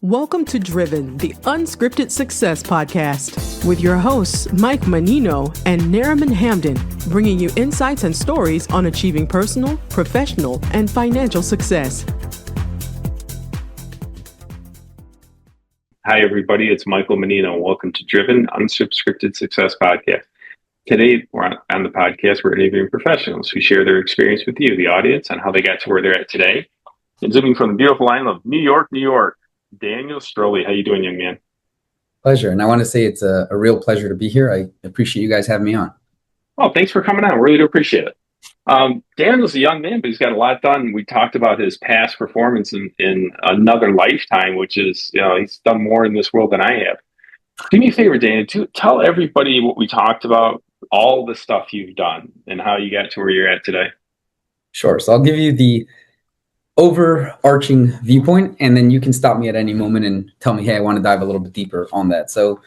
Welcome to Driven, the Unscripted Success podcast, with your hosts, Mike Menino and Nariman Hamden, bringing you insights and stories on achieving personal, professional, and financial success. Hi, everybody. It's Michael Menino. Welcome to Driven, Unscripted Success podcast. Today, we're on the podcast, we're interviewing professionals who share their experience with you, the audience, on how they got to where they're at today. And zooming from the beautiful island of New York, New York, Daniel Strohli. How you doing, young man? Pleasure. And I want to say it's a real pleasure to be here. I appreciate you guys having me on. Oh, thanks for coming on. Really do appreciate it. Daniel's a young man, but he's got a lot done. We talked about his past performance in another lifetime, which is, he's done more in this world than I have. Do me a favor, Daniel, tell everybody what we talked about, all the stuff you've done and how you got to where you're at today. Sure. So I'll give you the overarching viewpoint, and then you can stop me at any moment and tell me, hey, I want to dive a little bit deeper on that. So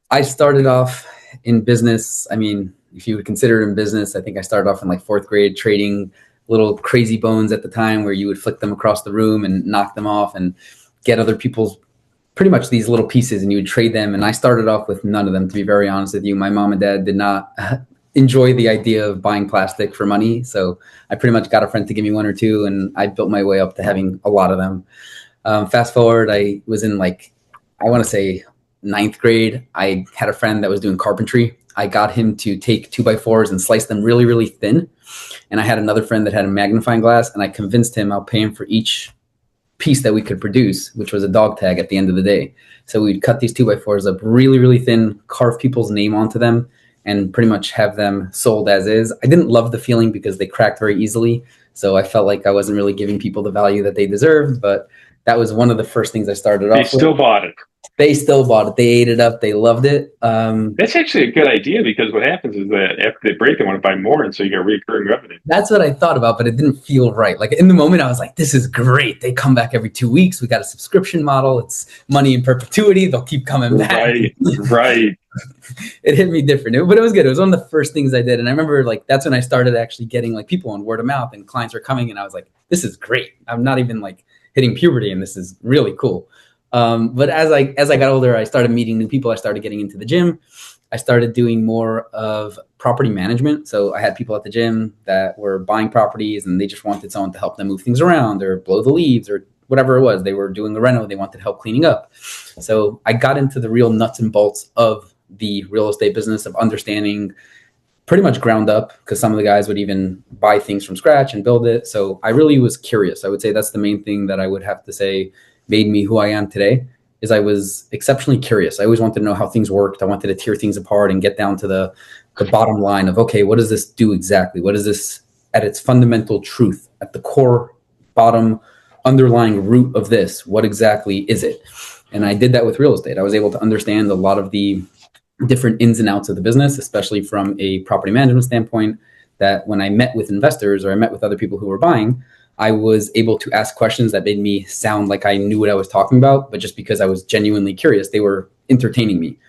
I started off in business. I mean, if you would consider it in business, I think I started off in like fourth grade trading little crazy bones at the time where you would flick them across the room and knock them off and get other people's pretty much these little pieces and you would trade them. And I started off with none of them, to be very honest with you. My mom and dad did not enjoy the idea of buying plastic for money. So I pretty much got a friend to give me one or two, and I built my way up to having a lot of them. Fast forward, I was in I want to say ninth grade. I had a friend that was doing carpentry. I got him to take 2x4s and slice them really, really thin. And I had another friend that had a magnifying glass, and I convinced him I'll pay him for each piece that we could produce, which was a dog tag at the end of the day. So we'd cut these 2x4s up really, really thin, carve people's name onto them, and pretty much have them sold as is. I didn't love the feeling because they cracked very easily. So I felt like I wasn't really giving people the value that they deserved, but that was one of the first things I started off with. They still bought it. They still bought it. They ate it up. They loved it. That's actually a good idea, because what happens is that after they break, they want to buy more, and so you get recurring revenue. That's what I thought about, but it didn't feel right. Like in the moment, I was like, this is great. They come back every 2 weeks. We got a subscription model. It's money in perpetuity. They'll keep coming back. Right. It hit me different, but it was good. It was one of the first things I did. And I remember that's when I started actually getting people on word of mouth, and clients were coming, and I was like, this is great. I'm not even hitting puberty, and this is really cool. But as I got older, I started meeting new people. I started getting into the gym. I started doing more of property management. So I had people at the gym that were buying properties, and they just wanted someone to help them move things around or blow the leaves or whatever it was. They were doing a reno. They wanted help cleaning up. So I got into the real nuts and bolts of the real estate business, of understanding pretty much ground up, because some of the guys would even buy things from scratch and build it. So I really was curious. I would say that's the main thing that I would have to say made me who I am today, is I was exceptionally curious. I always wanted to know how things worked. I wanted to tear things apart and get down to the bottom line of, okay, what does this do exactly? What is this at its fundamental truth, at the core, bottom, underlying root of this? What exactly is it? And I did that with real estate. I was able to understand a lot of the different ins and outs of the business, especially from a property management standpoint, that when I met with investors or I met with other people who were buying, I was able to ask questions that made me sound like I knew what I was talking about, but just because I was genuinely curious, they were entertaining me.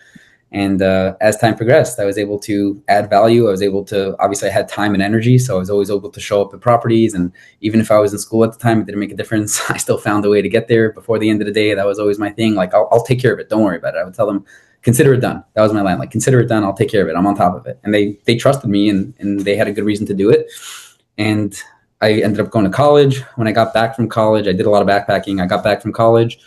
And as time progressed, I was able to add value. I was able to, obviously I had time and energy, so I was always able to show up at properties. And even if I was in school at the time, it didn't make a difference. I still found a way to get there before the end of the day. That was always my thing. I'll take care of it. Don't worry about it. I would tell them, consider it done. That was my line. Consider it done. I'll take care of it. I'm on top of it. And they trusted me, and they had a good reason to do it. And I ended up going to college. When I got back from college, I did a lot of backpacking. I got back from college.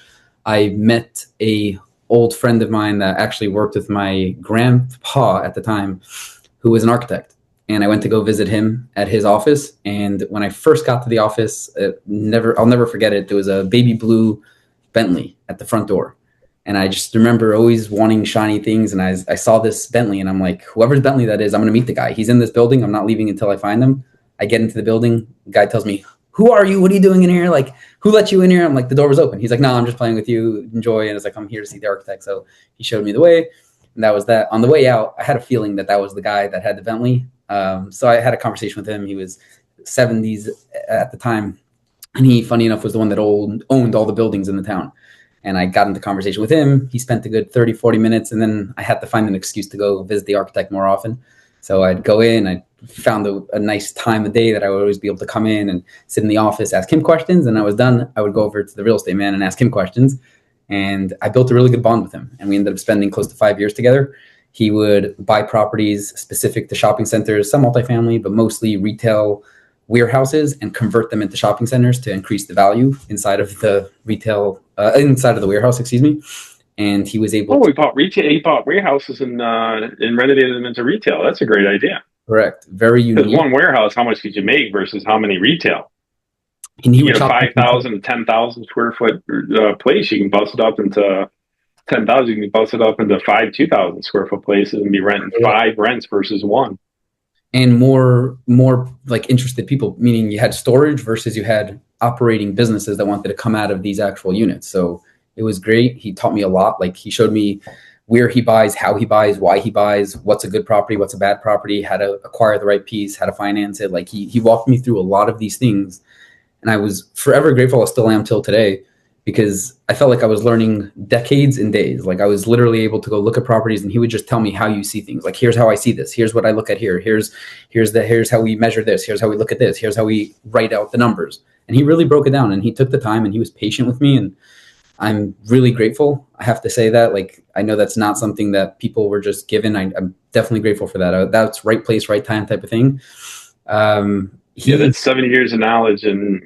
I met a old friend of mine that actually worked with my grandpa at the time, who was an architect. And I went to go visit him at his office. And when I first got to the office, I'll never forget it. There was a baby blue Bentley at the front door. And I just remember always wanting shiny things. And I saw this Bentley, and I'm like, whoever's Bentley that is, I'm going to meet the guy. He's in this building. I'm not leaving until I find him. I get into the building. The guy tells me, who are you? What are you doing in here? Who let you in here? I'm like, the door was open. He's like, no, I'm just playing with you. Enjoy. And it's like, I'm here to see the architect. So he showed me the way. And that was that. On the way out, I had a feeling that was the guy that had the Bentley. So I had a conversation with him. He was 70s at the time. And he, funny enough, was the one that owned all the buildings in the town. And I got into conversation with him. He spent a good 30, 40 minutes. And then I had to find an excuse to go visit the architect more often. So I'd go in, I found a nice time of day that I would always be able to come in and sit in the office, ask him questions. And I was done. I would go over to the real estate man and ask him questions. And I built a really good bond with him, and we ended up spending close to 5 years together. He would buy properties specific to shopping centers, some multifamily, but mostly retail warehouses, and convert them into shopping centers to increase the value inside of the inside of the warehouse, excuse me. And he was able to. We bought retail. He bought warehouses and renovated them into retail. That's a great idea. Correct. Very unique. Because one warehouse, how much could you make versus how many retail? And he would 5,000, 10,000 square foot place. You can bust it up into 10,000. You can bust it up into 2,000 square foot places and be renting 5 rents versus 1. And more like interested people, meaning you had storage versus you had operating businesses that wanted to come out of these actual units. So it was great. He taught me a lot. Like, he showed me where he buys, how he buys, why he buys, what's a good property, what's a bad property, how to acquire the right piece, how to finance it. Like, he walked me through a lot of these things. And I was forever grateful. I still am till today, because I felt like I was learning decades in days. Like, I was literally able to go look at properties, and he would just tell me how you see things. Like, here's how I see this. Here's what I look at here. Here's how we measure this. Here's how we look at this. Here's how we write out the numbers. And he really broke it down, and he took the time, and he was patient with me. And I'm really grateful. I have to say that. Like, I know that's not something that people were just given. I'm definitely grateful for that. That's right place, right time type of thing. That's 70 years of knowledge in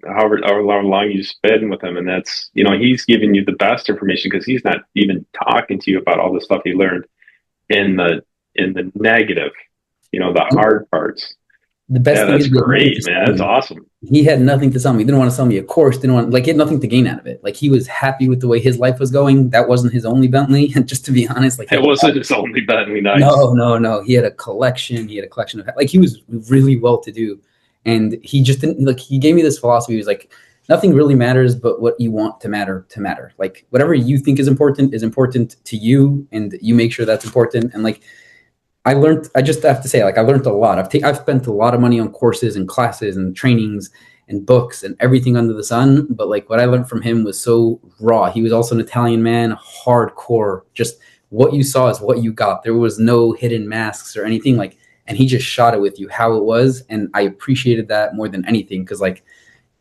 however long you spend with him. And that's, he's giving you the best information, because he's not even talking to you about all the stuff he learned in the negative, the hard parts. The best thing that's great, man. That's awesome. He had nothing to sell me. He didn't want to sell me a course. He had nothing to gain out of it. Like, he was happy with the way his life was going. That wasn't his only Bentley. And just to be honest, like, it wasn't his only Bentley. Nice. No. He had a collection. Of, like, he was really well to do. And he just didn't, like, he gave me this philosophy. He was like, nothing really matters but what you want to matter. Like, whatever you think is important to you, and you make sure that's important. And like, I just have to say, like, I learned a lot. I've spent a lot of money on courses and classes and trainings and books and everything under the sun. But like, what I learned from him was so raw. He was also an Italian man, hardcore. Just what you saw is what you got. There was no hidden masks or anything, like, and he just shot it with you how it was. And I appreciated that more than anything. Cause like,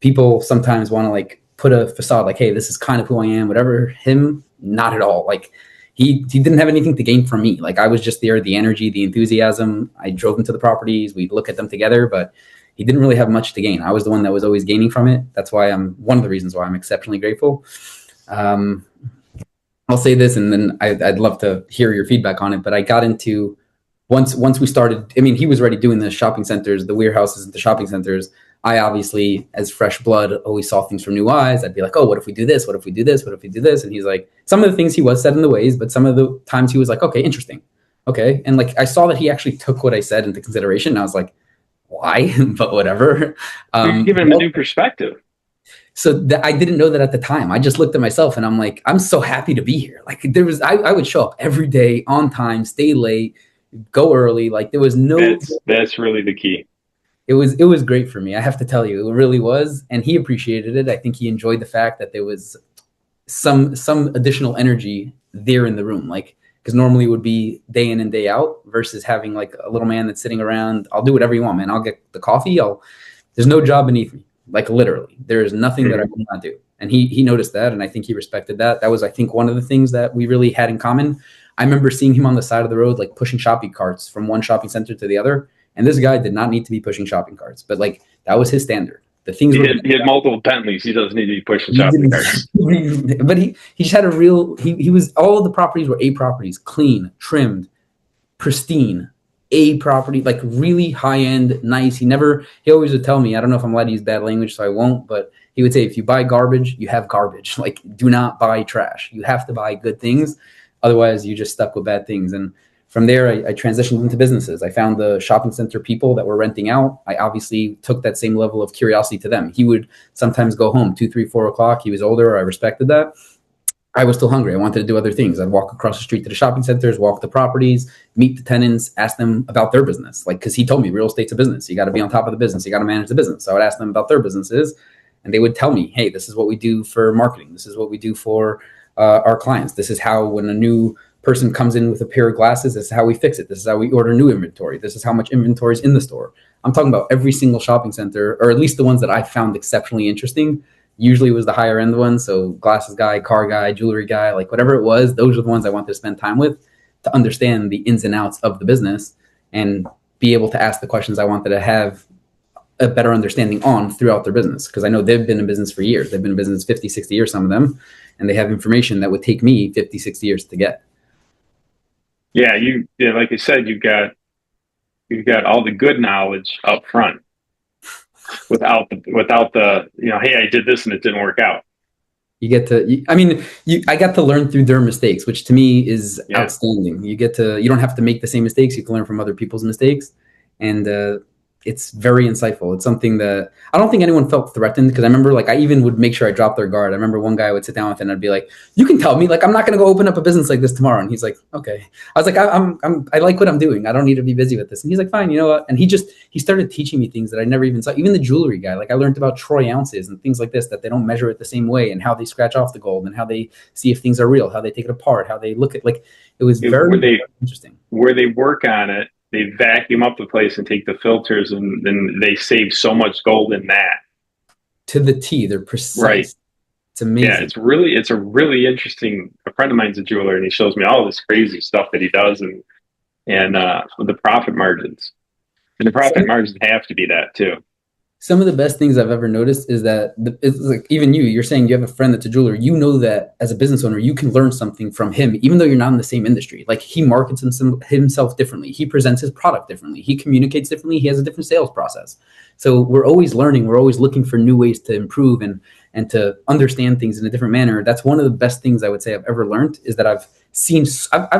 people sometimes want to like put a facade, like, hey, this is kind of who I am, whatever. Him, not at all. Like, he didn't have anything to gain from me. Like, I was just there, the energy, the enthusiasm. I drove him to the properties. We'd look at them together, but he didn't really have much to gain. I was the one that was always gaining from it. That's why one of the reasons why I'm exceptionally grateful. I'll say this, and then I'd love to hear your feedback on it. But I got into, once we started, I mean, he was already doing the shopping centers, the warehouses and the shopping centers. I obviously, as fresh blood, always saw things from new eyes. I'd be like, oh, what if we do this? What if we do this? What if we do this? And he's like, some of the things he was set in the ways, but some of the times he was like, okay, interesting. Okay. And like, I saw that he actually took what I said into consideration. And I was like, why? But whatever. You're giving him a new perspective. So I didn't know that at the time. I just looked at myself and I'm like, I'm so happy to be here. Like, I would show up every day on time, stay late, go early. Like, there was no. That's really the key. It was great for me. I have to tell you, it really was. And he appreciated it. I think he enjoyed the fact that there was some additional energy there in the room. Like, because normally it would be day in and day out versus having like a little man that's sitting around. I'll do whatever you want, man. I'll get the coffee. There's no job beneath me. Like, literally, there is nothing that I will not do. And he noticed that. And I think he respected that. That was, I think, one of the things that we really had in common. I remember seeing him on the side of the road, like pushing shopping carts from one shopping center to the other. And this guy did not need to be pushing shopping carts, but like, that was his standard. The things he had multiple Bentleys. He doesn't need to be pushing shopping carts. But he just had he was, all of the properties were A properties, clean, trimmed, pristine, A property, like really high end, nice. He always would tell me, I don't know if I'm allowed to use bad language, so I won't, but he would say, if you buy garbage, you have garbage. Like, do not buy trash. You have to buy good things. Otherwise you're just stuck with bad things. And from there, I transitioned into businesses. I found the shopping center people that were renting out. I obviously took that same level of curiosity to them. He would sometimes go home 2, 3, 4 o'clock. He was older. I respected that. I was still hungry. I wanted to do other things. I'd walk across the street to the shopping centers, walk the properties, meet the tenants, ask them about their business. Like, because he told me real estate's a business. You got to be on top of the business. You got to manage the business. So I would ask them about their businesses, and they would tell me, hey, this is what we do for marketing. This is what we do for our clients. This is how, when a new person comes in with a pair of glasses, this is how we fix it. This is how we order new inventory. This is how much inventory is in the store. I'm talking about every single shopping center, or at least the ones that I found exceptionally interesting. Usually it was the higher end ones. So glasses guy, car guy, jewelry guy, like whatever it was, those are the ones I wanted to spend time with to understand the ins and outs of the business and be able to ask the questions I wanted to have a better understanding on throughout their business. Because I know they've been in business for years. They've been in business 50, 60 years, some of them, and they have information that would take me 50, 60 years to get. Yeah, like you said, you've got all the good knowledge up front without the hey, I did this and it didn't work out. I got to learn through their mistakes, which to me is outstanding. You don't have to make the same mistakes. You can learn from other people's mistakes. And it's very insightful. It's something that I don't think anyone felt threatened, because I remember I even would make sure I dropped their guard. I remember one guy I would sit down with and I'd be like, you can tell me, I'm not going to go open up a business like this tomorrow. And he's like, okay. I was like, I like what I'm doing. I don't need to be busy with this. And he's like, fine, you know what? And he started teaching me things that I never even saw. Even the jewelry guy, I learned about troy ounces and things like this, that they don't measure it the same way, and how they scratch off the gold and how they see if things are real, how they take it apart, how they look at, it was very interesting. Where they work on it, they vacuum up the place and take the filters, and then they save so much gold in that. To the T, they're precise. Right. It's amazing. Yeah, it's a really interesting. A friend of mine's a jeweler, and he shows me all this crazy stuff that he does, and the profit margins. And the profit margins have to be that too. Some of the best things I've ever noticed is that it's even you're saying you have a friend that's a jeweler. You know that as a business owner, you can learn something from him, even though you're not in the same industry. He markets himself differently. He presents his product differently. He communicates differently. He has a different sales process. So we're always learning. We're always looking for new ways to improve and to understand things in a different manner. That's one of the best things I would say I've ever learned, is that I've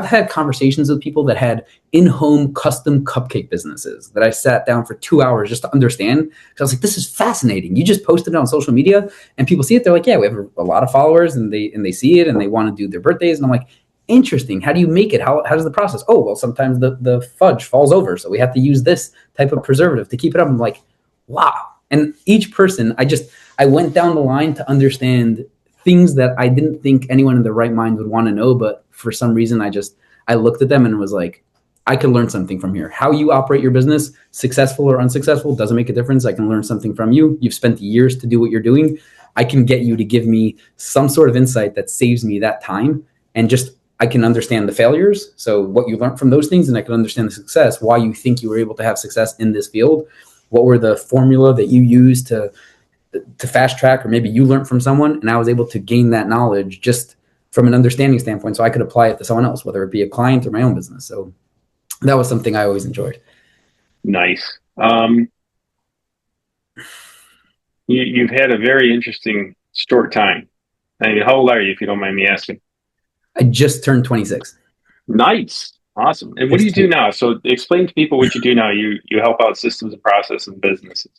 had conversations with people that had in-home custom cupcake businesses that I sat down for 2 hours just to understand. Because I was like, this is fascinating. You just posted it on social media and people see it. They're like, yeah, we have a lot of followers, and they see it and they want to do their birthdays. And I'm like, interesting. How do you make it? How does the process? Oh, well, sometimes the fudge falls over, so we have to use this type of preservative to keep it up. I'm like, wow. And each person, I went down the line to understand things that I didn't think anyone in their right mind would want to know, but for some reason I looked at them and was like, I could learn something from here. How you operate your business, successful or unsuccessful, doesn't make a difference. I can learn something from you. You've spent years to do what you're doing. I can get you to give me some sort of insight that saves me that time, and I can understand the failures. So what you learned from those things, and I can understand the success, why you think you were able to have success in this field. What were the formula that you used to fast track, or maybe you learned from someone, and I was able to gain that knowledge just from an understanding standpoint, so I could apply it to someone else, whether it be a client or my own business. So that was something I always enjoyed. Nice. You've had a very interesting short time. I mean, how old are you, if you don't mind me asking? I just turned 26. Nice. Awesome. And what do you do now? So explain to people what you do now. You help out systems and process and businesses.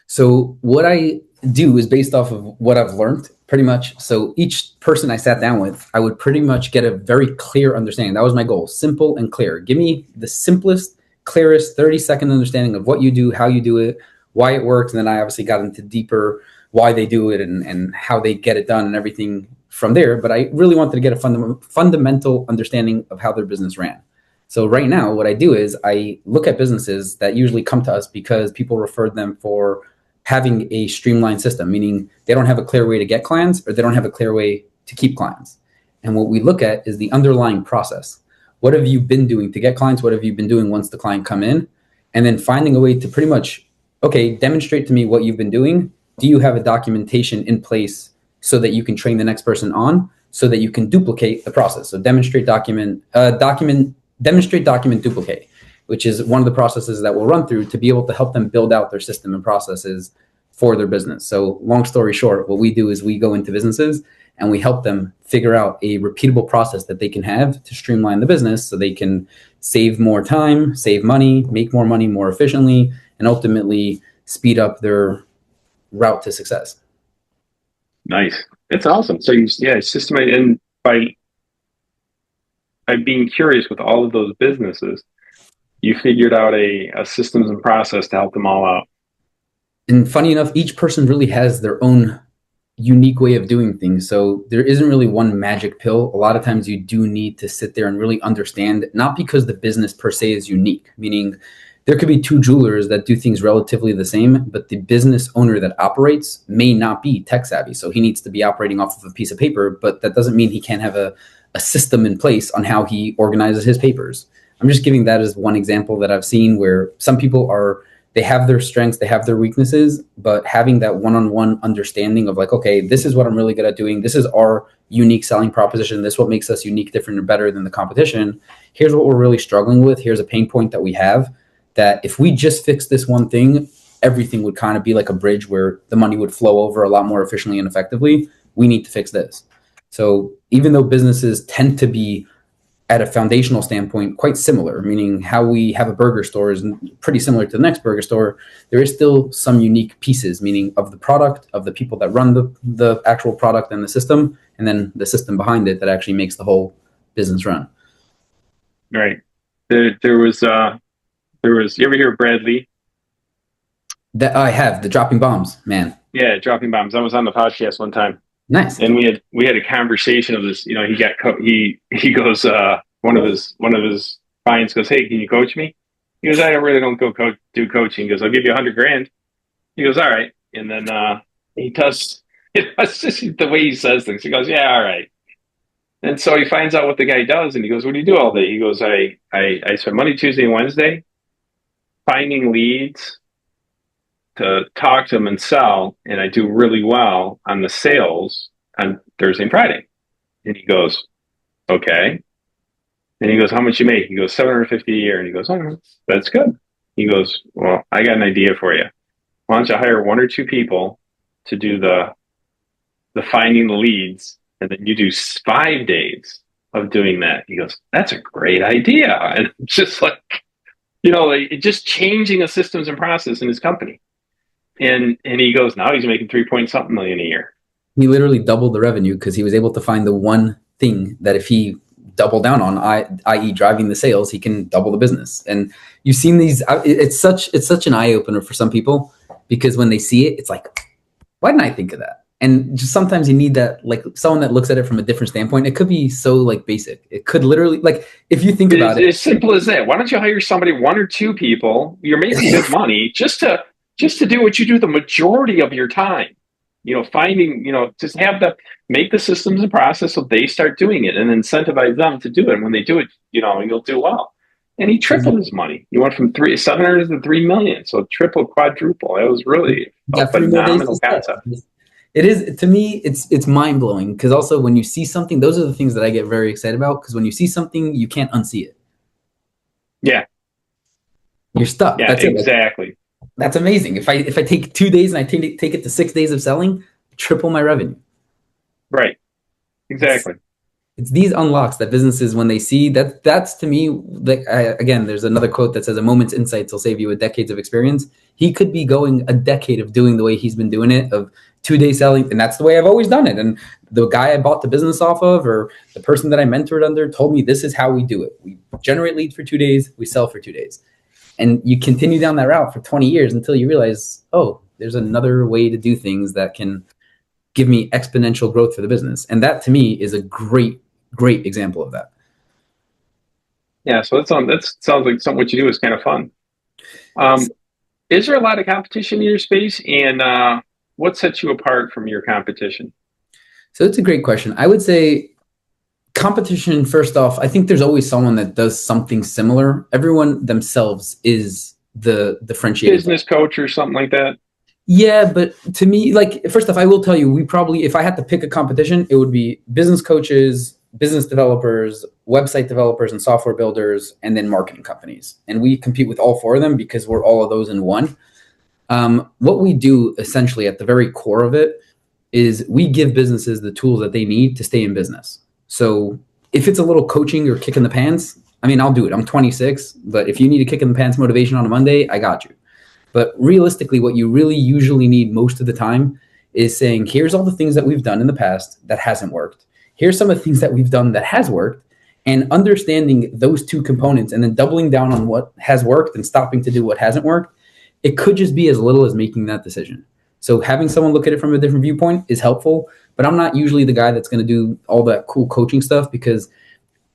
So what I do is based off of what I've learned, pretty much. So each person I sat down with, I would pretty much get a very clear understanding. That was my goal, simple and clear. Give me the simplest, clearest 30-second understanding of what you do, how you do it, why it works. And then I obviously got into deeper why they do it and how they get it done and everything from there. But I really wanted to get a fundamental understanding of how their business ran. So right now, what I do is I look at businesses that usually come to us because people referred them for having a streamlined system, meaning they don't have a clear way to get clients, or they don't have a clear way to keep clients. And what we look at is the underlying process. What have you been doing to get clients? What have you been doing once the client come in? And then finding a way to pretty much, demonstrate to me what you've been doing. Do you have a documentation in place so that you can train the next person on, so that you can duplicate the process? So demonstrate, document, duplicate, which is one of the processes that we'll run through to be able to help them build out their system and processes for their business. So long story short, what we do is we go into businesses and we help them figure out a repeatable process that they can have to streamline the business so they can save more time, save money, make more money more efficiently, and ultimately speed up their route to success. Nice. That's awesome. So systemize, and by being curious with all of those businesses, you figured out a systems and process to help them all out. And funny enough, each person really has their own unique way of doing things. So there isn't really one magic pill. A lot of times you do need to sit there and really understand, not because the business per se is unique, meaning there could be two jewelers that do things relatively the same, but the business owner that operates may not be tech savvy. So he needs to be operating off of a piece of paper, but that doesn't mean he can't have a system in place on how he organizes his papers. I'm just giving that as one example that I've seen where some people they have their strengths, they have their weaknesses, but having that one-on-one understanding of like, okay, this is what I'm really good at doing. This is our unique selling proposition. This is what makes us unique, different, or better than the competition. Here's what we're really struggling with. Here's a pain point that we have, that if we just fix this one thing, everything would kind of be like a bridge where the money would flow over a lot more efficiently and effectively. We need to fix this. So even though businesses tend to be at a foundational standpoint quite similar, meaning how we have a burger store is pretty similar to the next burger store, there is still some unique pieces, meaning of the product, of the people that run the actual product and the system, and then the system behind it that actually makes the whole business run. Right. There was, you ever hear of Bradley? That I have, the dropping bombs, man. Yeah, dropping bombs. I was on the podcast one time. Nice. And we had a conversation of this. You know, he goes, one of his clients goes, "Hey, can you coach me?" He goes, "I don't go do coaching." He goes, "I'll give you $100,000." He goes, "All right." And then he does. It's just the way he says things. He goes, "Yeah, all right." And so he finds out what the guy does, and he goes, "What do you do all day?" He goes, I spend Monday, Tuesday, and Wednesday finding leads to talk to them and sell, and I do really well on the sales on Thursday and Friday." And he goes, "Okay." And he goes, "How much you make?" He goes, $750 a year. And he goes, "Oh, that's good." He goes, "Well, I got an idea for you. Why don't you hire one or two people to do the finding the leads, and then you do 5 days of doing that." He goes, "That's a great idea." And it's just like, just changing the systems and process in his company. And he goes, now he's making 3-point-something million a year. He literally doubled the revenue because he was able to find the one thing that if he doubled down on, i.e. driving the sales, he can double the business. And you've seen these, it's such an eye opener for some people, because when they see it, it's like, why didn't I think of that? And just sometimes you need that, like someone that looks at it from a different standpoint. It could be so like basic. It could literally, like, if you think about it. It's as simple as that. Why don't you hire somebody, one or two people, you're making good money, just to do what you do the majority of your time, just make the systems and process so they start doing it, and incentivize them to do it. And when they do it, you'll do well. And he tripled his money. He went from 700 to 3 million. So triple, quadruple. It was really a phenomenal concept. It is, to me, it's mind blowing, because also when you see something, those are the things that I get very excited about, because when you see something, you can't unsee it. Yeah. You're stuck. Yeah, that's exactly. It. That's amazing. If I take 2 days and I take it to 6 days of selling, triple my revenue. Right. Exactly. It's these unlocks that businesses, when they see that's to me, like, again, there's another quote that says, "A moment's insights will save you with decades of experience." He could be going a decade of doing the way he's been doing it, of 2 days selling, and that's the way I've always done it. And the guy I bought the business off of, or the person that I mentored under, told me this is how we do it. We generate leads for 2 days, we sell for 2 days. And you continue down that route for 20 years until you realize, oh, there's another way to do things that can give me exponential growth for the business. And that to me is a great example of that. Yeah, so that sounds like something what you do is kind of fun. Is there a lot of competition in your space, and what sets you apart from your competition? So it's a great question. I would say competition, first off, I think there's always someone that does something similar. Everyone themselves is the differentiator. Business coach or something like that. Yeah, but to me, like, first off, I will tell you, if I had to pick a competition, it would be business coaches, business developers, website developers and software builders, and then marketing companies. And we compete with all four of them because we're all of those in one. What we do essentially at the very core of it is we give businesses the tools that they need to stay in business. So if it's a little coaching or kick in the pants, I mean, I'll do it. I'm 26, but if you need a kick in the pants motivation on a Monday, I got you. But realistically, what you really usually need most of the time is saying, here's all the things that we've done in the past that hasn't worked. Here's some of the things that we've done that has worked, and understanding those two components and then doubling down on what has worked and stopping to do what hasn't worked. It could just be as little as making that decision. So having someone look at it from a different viewpoint is helpful, but I'm not usually the guy that's going to do all that cool coaching stuff because,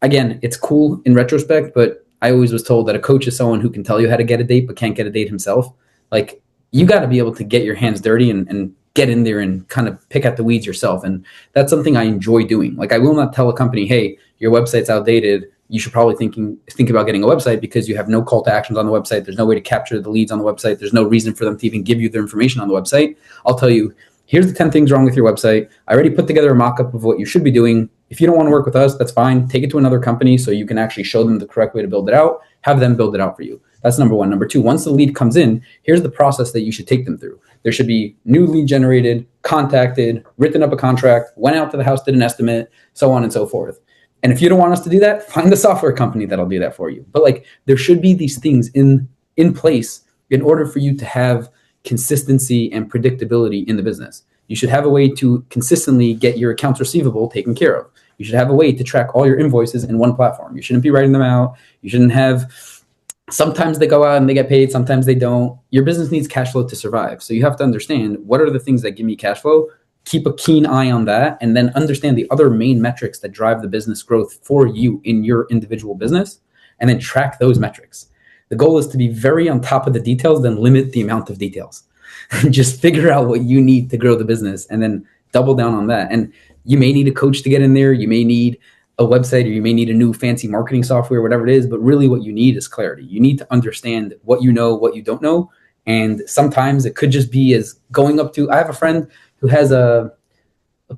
again, it's cool in retrospect, but I always was told that a coach is someone who can tell you how to get a date, but can't get a date himself. Like, you got to be able to get your hands dirty and get in there and kind of pick at the weeds yourself. And that's something I enjoy doing. Like, I will not tell a company, hey, your website's outdated. You should probably think about getting a website, because you have no call to actions on the website. There's no way to capture the leads on the website. There's no reason for them to even give you their information on the website. I'll tell you, here's the 10 things wrong with your website. I already put together a mock-up of what you should be doing. If you don't want to work with us, that's fine. Take it to another company so you can actually show them the correct way to build it out. Have them build it out for you. That's number one. Number two, once the lead comes in, here's the process that you should take them through. There should be new lead generated, contacted, written up a contract, went out to the house, did an estimate, so on and so forth. And if you don't want us to do that, find the software company that'll do that for you. But like, there should be these things in place in order for you to have consistency and predictability in the business. You should have a way to consistently get your accounts receivable taken care of. You should have a way to track all your invoices in one platform. You shouldn't be writing them out. You shouldn't have, sometimes they go out and they get paid, sometimes they don't. Your business needs cash flow to survive. So you have to understand, what are the things that give me cash flow? Keep a keen eye on that, and then understand the other main metrics that drive the business growth for you in your individual business, and then track those metrics. The goal is to be very on top of the details, then limit the amount of details. Just figure out what you need to grow the business and then double down on that. And you may need a coach to get in there. You may need a website, or you may need a new fancy marketing software, whatever it is. But really what you need is clarity. You need to understand what you know, what you don't know. And sometimes it could just be as going up to, I have a friend who has a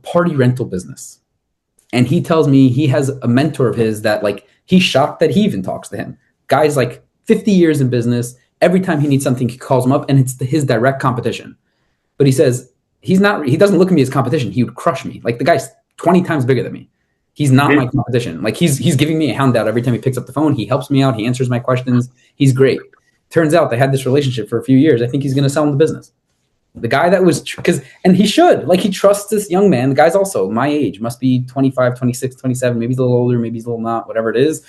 party rental business. And he tells me he has a mentor of his that, like, he's shocked that he even talks to him. Guy's like 50 years in business. Every time he needs something, he calls him up, and it's his direct competition. But he says, he doesn't look at me as competition. He would crush me. Like, the guy's 20 times bigger than me. He's not my competition. Like, he's giving me a handout every time he picks up the phone. He helps me out. He answers my questions. He's great. Turns out they had this relationship for a few years. I think he's going to sell him the business. The guy that was, and he should, like, he trusts this young man. The guy's also my age, must be 25, 26, 27. Maybe he's a little older. Maybe he's a little not, whatever it is.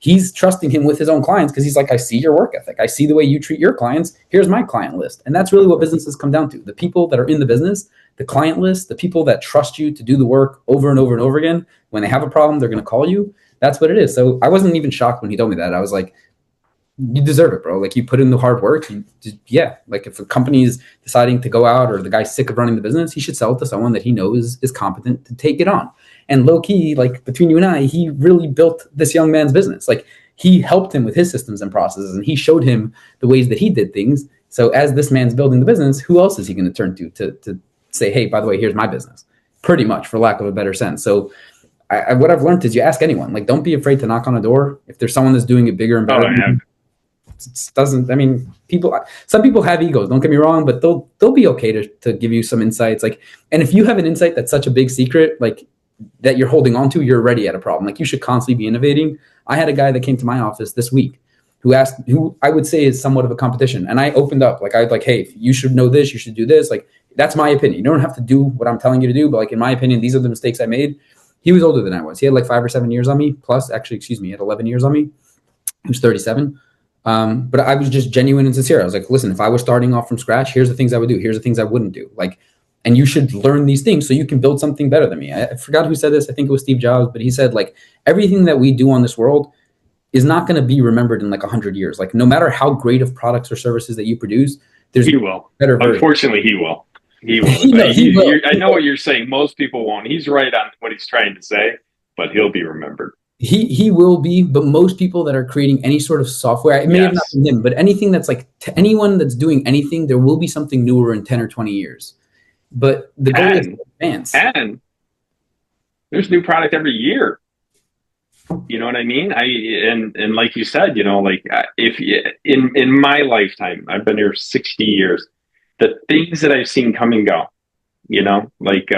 He's trusting him with his own clients, because he's like, I see your work ethic. I see the way you treat your clients. Here's my client list. And that's really what businesses come down to. The people that are in the business, the client list, the people that trust you to do the work over and over and over again. When they have a problem, they're going to call you. That's what it is. So I wasn't even shocked when he told me that. I was like, you deserve it, bro. Like, you put in the hard work. Like, if a company is deciding to go out, or the guy's sick of running the business, he should sell it to someone that he knows is competent to take it on. And low key, like, between you and I, he really built this young man's business. Like, he helped him with his systems and processes, and he showed him the ways that he did things. So as this man's building the business, who else is he going to turn to say, hey, by the way, here's my business? Pretty much, for lack of a better sense. So what I've learned is, you ask anyone. Like, don't be afraid to knock on a door. If there's someone that's doing it bigger and better, some people have egos, don't get me wrong, but they'll be okay to give you some insights. Like, and if you have an insight that's such a big secret, like, that you're holding on to, you're already at a problem. Like, you should constantly be innovating. I had a guy that came to my office this week who I would say is somewhat of a competition. And I opened up, like, I was like, hey, you should know this, you should do this. Like, that's my opinion. You don't have to do what I'm telling you to do, but, like, in my opinion, these are the mistakes I made. He was older than I was. He had like 5 or 7 years on me, plus, actually, he had 11 years on me. He was 37. But I was just genuine and sincere. I was like, listen, if I was starting off from scratch, here's the things I would do. Here's the things I wouldn't do. Like, and you should learn these things so you can build something better than me. I forgot who said this. I think it was Steve Jobs, but he said, like, everything that we do on this world is not going to be remembered in like 100 years. Like, no matter how great of products or services that you produce, he will. Better version. Unfortunately, he will. He will. I know what you're saying. Most people won't. He's right on what he's trying to say, but he'll be remembered. He will be, but most people that are creating any sort of software, it may have not been him, but anything that's like, to anyone that's doing anything, there will be something newer in 10 or 20 years. But the goal is to advance. And there's new product every year. You know what I mean? And like you said, like, if in my lifetime, I've been here 60 years, the things that I've seen come and go, like,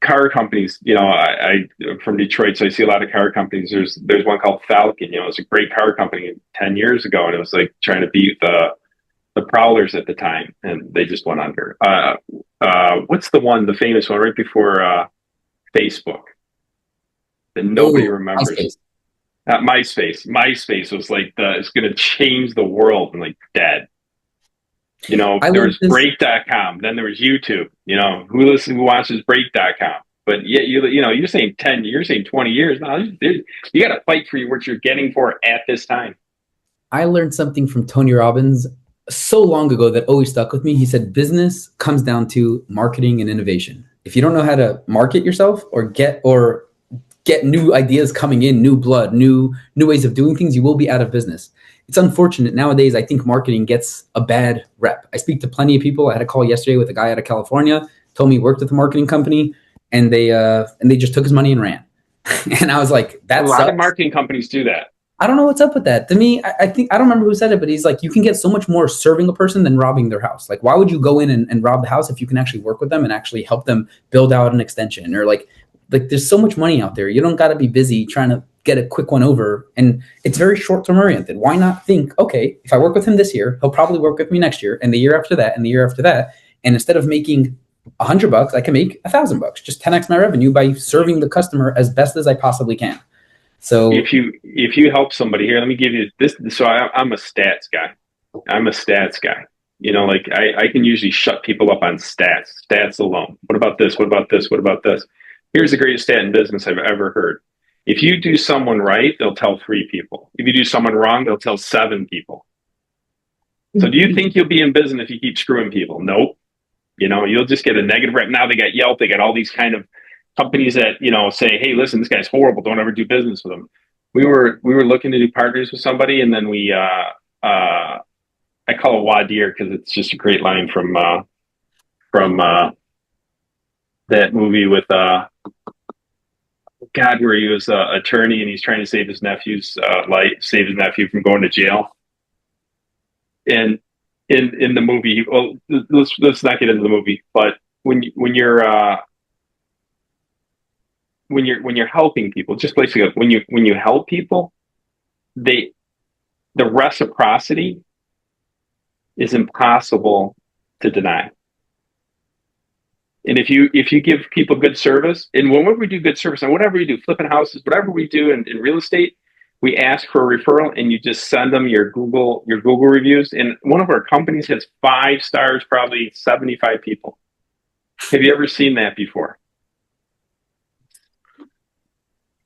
car companies, I'm from Detroit, so I see a lot of car companies. There's one called Falcon, it was a great car company 10 years ago, and it was like trying to beat the Prowlers at the time, and they just went under. What's the famous one right before Facebook that nobody remembers? MySpace. MySpace was like it's going to change the world, and like dead. There was break.com, then there was YouTube. Who watches break.com? But yeah, you're saying 10, you're saying 20 years. No, you got to fight for what you're getting for at this time. I learned something from Tony Robbins so long ago that always stuck with me. He said, business comes down to marketing and innovation. If you don't know how to market yourself or get new ideas coming in, new blood, new ways of doing things, you will be out of business. It's unfortunate nowadays. I think marketing gets a bad rep. I speak to plenty of people. I had a call yesterday with a guy out of California, told me he worked with a marketing company, and they just took his money and ran. And I was like, that a lot sucks. of marketing companies do that. I don't know what's up with that. To me, I think, I don't remember who said it, but he's like, you can get so much more serving a person than robbing their house. Like, why would you go in and rob the house if you can actually work with them and actually help them build out an extension? Or like there's so much money out there. You don't got to be busy trying to get a quick one over. And it's very short-term oriented. Why not think, okay, if I work with him this year, he'll probably work with me next year and the year after that and the year after that. And instead of making $100, I can make $1,000, just 10x my revenue by serving the customer as best as I possibly can. So if you help somebody here, let me give you this. So I'm a stats guy. Like I can usually shut people up on stats alone. What about this? What about this? What about this? Here's the greatest stat in business I've ever heard. If you do someone right, they'll tell 3 people. If you do someone wrong, they'll tell 7 people. So do you think you'll be in business if you keep screwing people? Nope. You'll just get a negative rep. Now they got Yelp. They got all these kind of companies that, say, hey, listen, this guy's horrible. Don't ever do business with him. We were looking to do partners with somebody, and then I call it Wadir because it's just a great line from that movie with God, where he was an attorney and he's trying to save his nephew's life, save his nephew from going to jail. And in the movie, well, let's not get into the movie, but when you're helping people, just basically when you help people, the reciprocity is impossible to deny. And if you give people good service, and whenever we do good service, and whatever we do, flipping houses, whatever we do in real estate, we ask for a referral, and you just send them your Google reviews. And one of our companies has 5 stars, probably 75 people. Have you ever seen that before?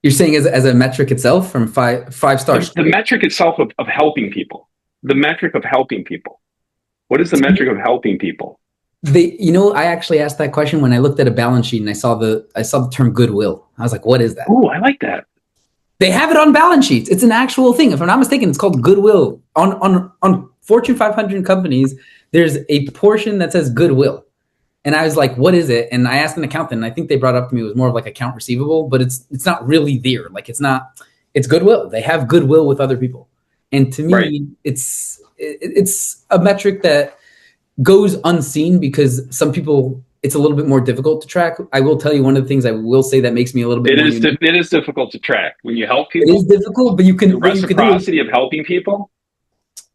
You're saying as a metric itself from five stars? The metric itself of helping people. The metric of helping people. What is the metric of helping people? I actually asked that question when I looked at a balance sheet and I saw the term goodwill. I was like, what is that? Oh, I like that. They have it on balance sheets. It's an actual thing. If I'm not mistaken, it's called goodwill. On Fortune 500 companies, there's a portion that says goodwill. And I was like, what is it? And I asked an accountant, and I think they brought up to me it was more of like account receivable, but it's not really there. Like it's goodwill. They have goodwill with other people. And to me, right, it's a metric that goes unseen because some people, it's a little bit more difficult to track. I will tell you one of the things I will say that makes me a little bit. It is difficult to track when you help people. It is difficult, but you can. The reciprocity of helping people.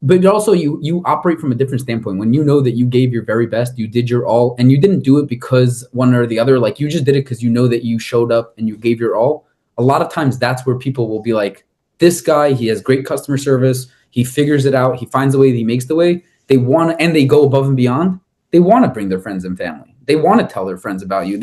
But also you operate from a different standpoint. When you know that you gave your very best, you did your all, and you didn't do it because one or the other. Like you just did it because you know that you showed up and you gave your all. A lot of times that's where people will be like, this guy, he has great customer service. He figures it out. He finds a way. He makes the way. They want to, and they go above and beyond. They want to bring their friends and family. They want to tell their friends about you.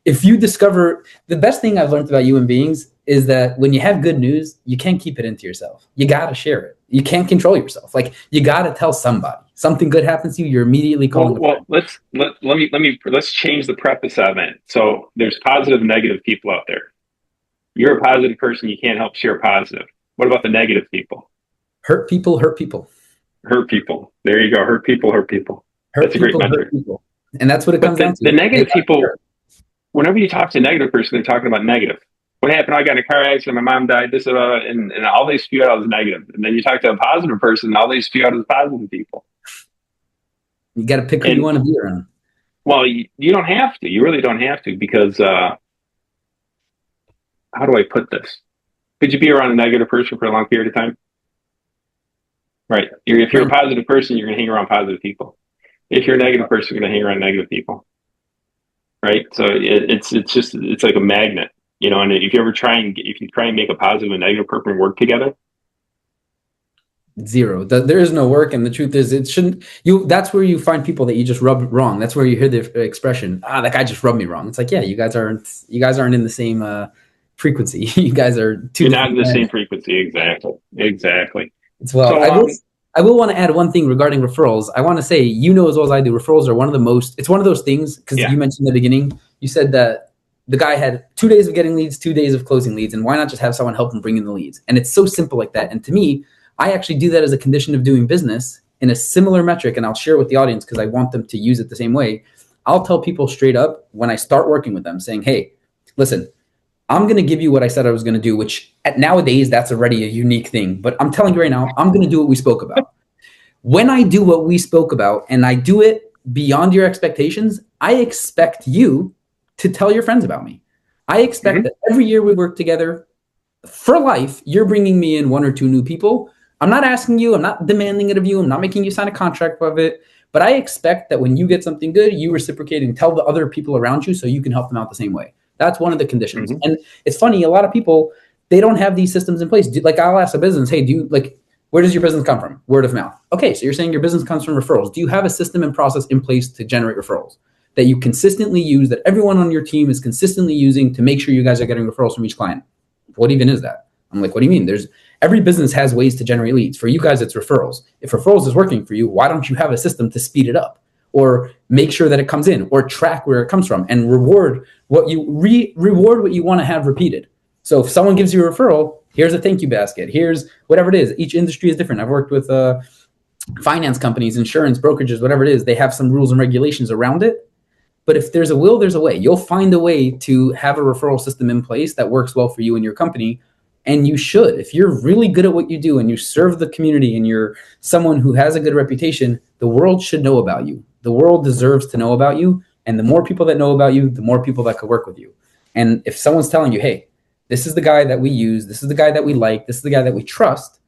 If you discover, the best thing I've learned about human beings is that when you have good news, you can't keep it into yourself. You got to share it. You can't control yourself. Like you got to tell somebody. Something good happens to you, you're immediately calling. Well, let's change the preface of it. So there's positive and negative people out there. You're a positive person. You can't help share positive. What about the negative people? Hurt people, hurt people. Hurt people. There you go. Hurt people, hurt people. That's a great metric. And that's what it comes down to. The negative people, whenever you talk to a negative person, they're talking about negative. What happened? I got in a car accident. My mom died. This and all they spew out is negative. And then you talk to a positive person, and all they spew out is positive people. You got to pick who you want to be around. Well, you don't have to. You really don't have to because how do I put this? Could you be around a negative person for a long period of time? Right. If you're a positive person, you're going to hang around positive people. If you're a negative person, you're going to hang around negative people. Right. So it's like a magnet, and if you try and make a positive and negative person work together, Zero. There is no work, and the truth is, it shouldn't. That's where you find people that you just rubbed wrong. That's where you hear the expression, that guy just rubbed me wrong. It's like, yeah, you guys aren't in the same frequency. You guys are two. You're not in the same frequency. Exactly. It's well. So, I will want to add one thing regarding referrals. I want to say, as well as I do, referrals are one of the most. It's one of those things because you mentioned in the beginning. You said that the guy had 2 days of getting leads, 2 days of closing leads, and why not just have someone help him bring in the leads? And it's so simple like that. And to me, I actually do that as a condition of doing business in a similar metric, and I'll share with the audience because I want them to use it the same way. I'll tell people straight up when I start working with them saying, hey, listen, I'm going to give you what I said I was going to do, which nowadays that's already a unique thing. But I'm telling you right now, I'm going to do what we spoke about. When I do what we spoke about and I do it beyond your expectations, I expect you to tell your friends about me. I expect that every year we work together for life, you're bringing me in 1 or 2 new people. I'm not asking you, I'm not demanding it of you, I'm not making you sign a contract of it, but I expect that when you get something good, you reciprocate and tell the other people around you so you can help them out the same way. That's one of the conditions. And it's funny, a lot of people, they don't have these systems in place. Like I'll ask a business, hey, where does your business come from? Word of mouth. Okay, so you're saying your business comes from referrals. Do you have a system and process in place to generate referrals that you consistently use, that everyone on your team is consistently using to make sure you guys are getting referrals from each client? What even is that? I'm like, what do you mean? Every business has ways to generate leads. For you guys, it's referrals. If referrals is working for you, why don't you have a system to speed it up or make sure that it comes in or track where it comes from and reward what you want to have repeated? So if someone gives you a referral, here's a thank you basket. Here's whatever it is. Each industry is different. I've worked with finance companies, insurance, brokerages, whatever it is. They have some rules and regulations around it. But if there's a will, there's a way. You'll find a way to have a referral system in place that works well for you and your company. And you should. If you're really good at what you do and you serve the community and you're someone who has a good reputation, the world should know about you. The world deserves to know about you. And the more people that know about you, the more people that could work with you. And if someone's telling you, hey, this is the guy that we use, this is the guy that we like, this is the guy that we trust,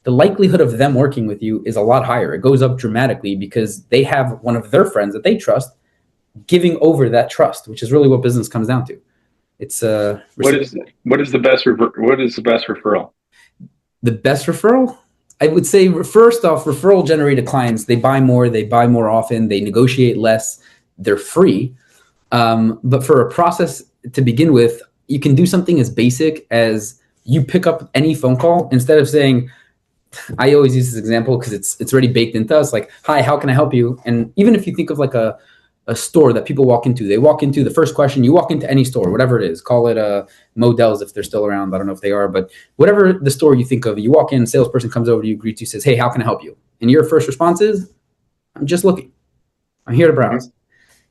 the likelihood of them working with you is a lot higher. It goes up dramatically because they have one of their friends that they trust giving over that trust, which is really what business comes down to. It's what is the best referral? The best referral? I would say, first off, referral generated clients, they buy more often, they negotiate less, they're free. But for a process to begin with, you can do something as basic as you pick up any phone call instead of saying, I always use this example because it's already baked into us, like, hi, how can I help you? And even if you think of like a store that people walk into, the first question, you walk into any store, whatever it is, call it Modell's if they're still around. I don't know if they are, but whatever the store you think of, you walk in, salesperson comes over to you, greets you, says, hey, how can I help you? And your first response is, I'm just looking. I'm here to browse.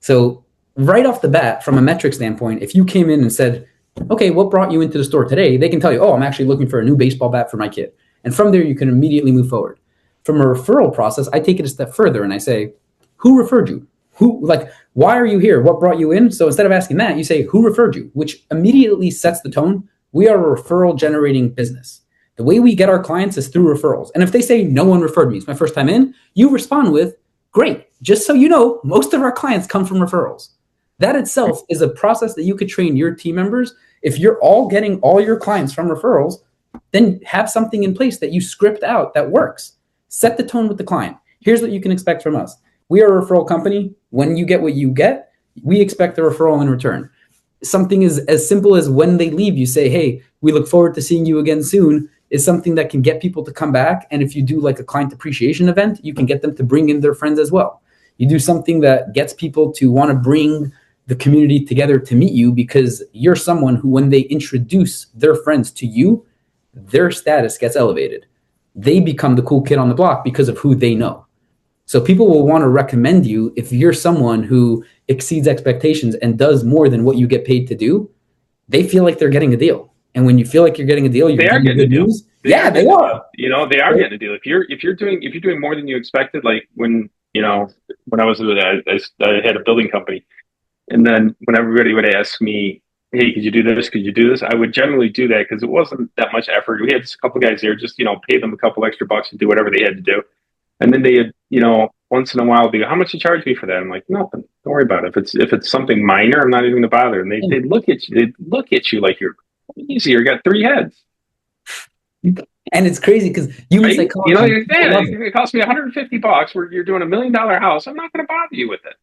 So right off the bat, from a metric standpoint, if you came in and said, okay, what brought you into the store today? They can tell you, oh, I'm actually looking for a new baseball bat for my kid. And from there, you can immediately move forward. From a referral process, I take it a step further and I say, who referred you? Why are you here? What brought you in? So instead of asking that, you say, who referred you? Which immediately sets the tone. We are a referral generating business. The way we get our clients is through referrals. And if they say, no one referred me, it's my first time in, you respond with, great. Just so you know, most of our clients come from referrals. That itself is a process that you could train your team members. If you're all getting all your clients from referrals, then have something in place that you script out that works. Set the tone with the client. Here's what you can expect from us. We are a referral company. When you get what you get, we expect a referral in return. Something is as simple as when they leave, you say, hey, we look forward to seeing you again soon, is something that can get people to come back. And if you do like a client appreciation event, you can get them to bring in their friends as well. You do something that gets people to want to bring the community together to meet you because you're someone who, when they introduce their friends to you, their status gets elevated. They become the cool kid on the block because of who they know. So people will want to recommend you if you're someone who exceeds expectations and does more than what you get paid to do. They feel like they're getting a deal. And when you feel like you're getting a deal, you're getting good news. Yeah, they are. You know, they are getting a deal. If you're doing more than you expected, like when I was I had a building company, and then when everybody would ask me, hey, could you do this? Could you do this? I would generally do that because it wasn't that much effort. We had just a couple guys there, just pay them a couple extra bucks and do whatever they had to do. And then they had, once in a while, they go, how much you charge me for that? I'm like, nothing. Don't worry about it. If it's something minor, I'm not even going to bother. And they look at you. They look at you like you're easy. You got 3 heads. And it's crazy because human right? psychology. It cost me $150 where you're doing $1 million house. I'm not going to bother you with it.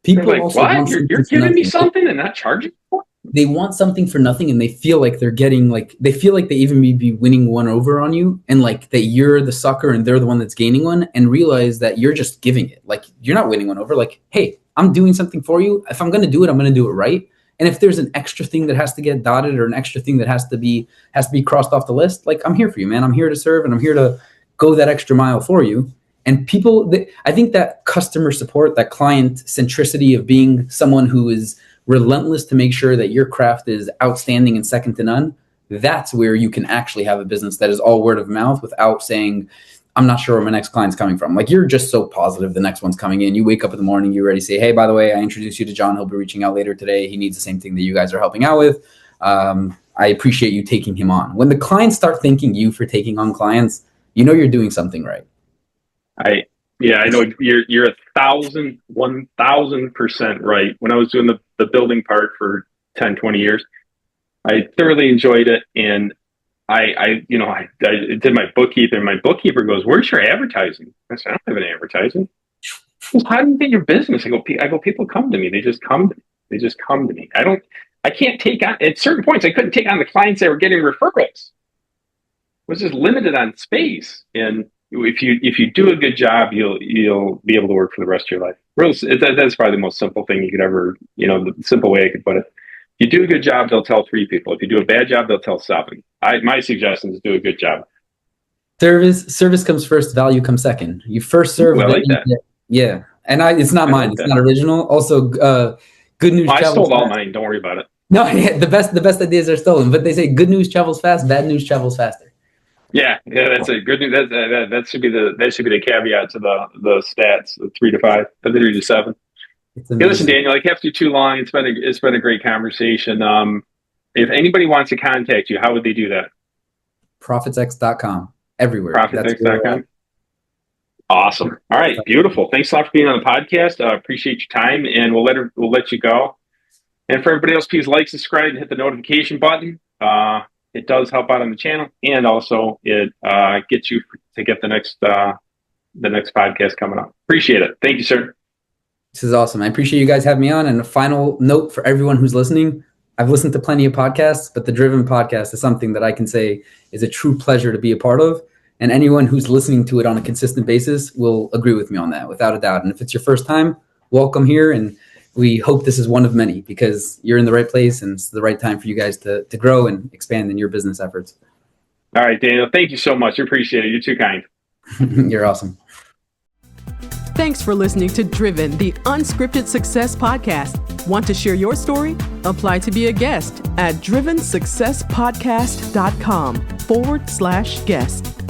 People They're like, also what? want You're giving me something and not charging for it? They want something for nothing, and they feel like they're getting they feel like they even may be winning one over on you, and like that you're the sucker and they're the one that's gaining one, and realize that you're just giving it. Like you're not winning one over. Like, hey, I'm doing something for you. If I'm going to do it, I'm going to do it right. And if there's an extra thing that has to get dotted or an extra thing that has to be crossed off the list, like I'm here for you, man. I'm here to serve, and I'm here to go that extra mile for you. And people, I think that customer support, that client centricity of being someone who is relentless to make sure that your craft is outstanding and second to none, that's where you can actually have a business that is all word of mouth without saying, I'm not sure where my next client's coming from. Like you're just so positive the next one's coming in. You wake up in the morning, you already say, hey, by the way, I introduced you to John. He'll be reaching out later today. He needs the same thing that you guys are helping out with. I appreciate you taking him on. When the clients start thanking you for taking on clients, you know you're doing something right. I know you're 1,000% right. When I was doing the building part for 10, 20 years, I thoroughly enjoyed it. And I did my bookkeeping. My bookkeeper goes, where's your advertising? I said, I don't have any advertising. Well, how do you get your business? I go, people come to me. They just come to me. I can't take on, at certain points, I couldn't take on the clients that were getting referrals. It was just limited on space. And if you do a good job, you'll be able to work for the rest of your life. That's probably the most simple thing you could ever, the simple way I could put it. If you do a good job, they'll tell 3 people. If you do a bad job, they'll tell 7. My suggestion is do a good job. Service comes first, value comes second. You first serve. Ooh, I like that. Yeah. And it's not mine. It's not original. Also, good news. I stole all mine. Don't worry about it. No, yeah, the best ideas are stolen. But they say good news travels fast, bad news travels faster. Yeah, that's a good news. That should be the caveat to the stats, the 3 to 5, the 3 to 7. Hey, listen, Daniel, I kept you too long. It's been a great conversation. If anybody wants to contact you, how would they do that? ProfitsX.com. Everywhere. ProfitsX.com. Awesome. All right, beautiful. Thanks a lot for being on the podcast. Appreciate your time, and we'll let you go. And for everybody else, please like, subscribe, and hit the notification button. It does help out on the channel, and also it gets you to get the next podcast coming up. Appreciate it. Thank you, sir. This is awesome. I appreciate you guys having me on. And a final note for everyone who's listening. I've listened to plenty of podcasts, but the Driven podcast is something that I can say is a true pleasure to be a part of. And anyone who's listening to it on a consistent basis will agree with me on that, without a doubt. And if it's your first time, welcome here. And we hope this is one of many, because you're in the right place and it's the right time for you guys to grow and expand in your business efforts. All right, Daniel, thank you so much. I appreciate it. You're too kind. You're awesome. Thanks for listening to Driven, the Unscripted Success podcast. Want to share your story? Apply to be a guest at drivensuccesspodcast.com/guest.